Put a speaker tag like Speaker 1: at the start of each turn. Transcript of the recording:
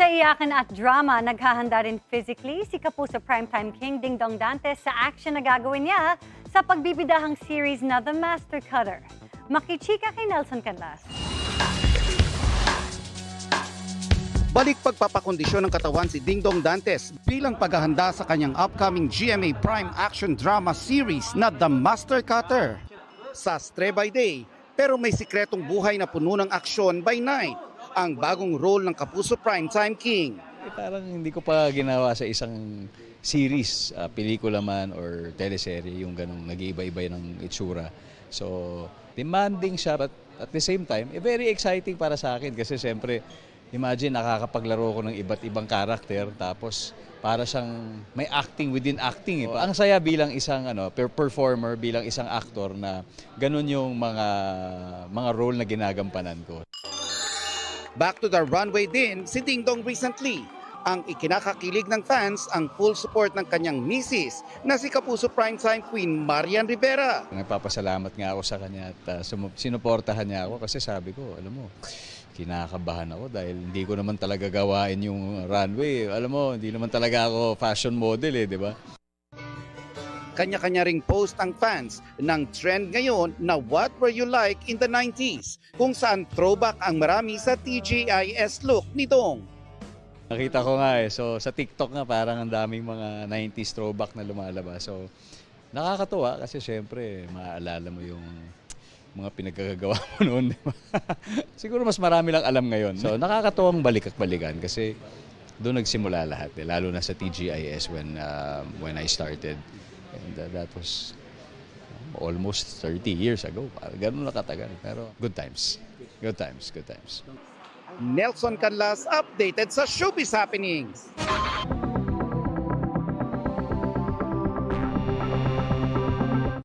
Speaker 1: Sa iyakan at drama, naghahanda rin physically si Kapuso Primetime King Dingdong Dantes sa action na gagawin niya sa pagbibidahang series na The Master Cutter. Makichika kay Nelson Canlas.
Speaker 2: Balik pagpapakondisyon ng katawan si Dingdong Dantes bilang paghahanda sa kanyang upcoming GMA Prime action drama series na The Master Cutter. Sastre by day, pero may sikretong buhay na puno ng aksyon by night. Ang bagong role ng Kapuso Primetime King.
Speaker 3: Parang hindi ko pa ginawa sa isang series, pelikula man or teleserye, yung ganong nag-iiba-iba ng itsura. So, demanding siya, but at the same time, very exciting para sa akin kasi siyempre, imagine nakakapaglaro ko ng iba't ibang karakter tapos para siyang may acting within acting. Ang saya bilang isang performer, bilang isang actor na ganun yung mga role na ginagampanan ko.
Speaker 2: Back to the runway din si Dingdong recently. Ang ikinakakilig ng fans ang full support ng kanyang misis na si Kapuso Primetime Queen Marian Rivera.
Speaker 3: Nagpapasalamat nga ako sa kanya at sinuportahan niya ako kasi sabi ko, alam mo, kinakabahan ako dahil hindi ko naman talaga gawain yung runway. Alam mo, hindi naman talaga ako fashion model di ba?
Speaker 2: Kanya-kanya ring post ang fans ng trend ngayon na What Were You Like in the 90s, kung saan throwback ang marami sa TGIS look ni Dong.
Speaker 3: Nakita ko nga so sa TikTok nga parang ang daming mga 90s throwback na lumalabas. So nakakatuwa kasi syempre maaalala mo yung mga pinagkagagawa mo noon, di ba? Siguro mas marami lang alam ngayon. So nakakatuwang balik-balikan kasi doon nagsimula lahat, lalo na sa TGIS when I started. And that was almost 30 years ago. Ganun na katagal. Pero good times. Good times, good times.
Speaker 2: Nelson Canlas updated sa Showbiz Happenings.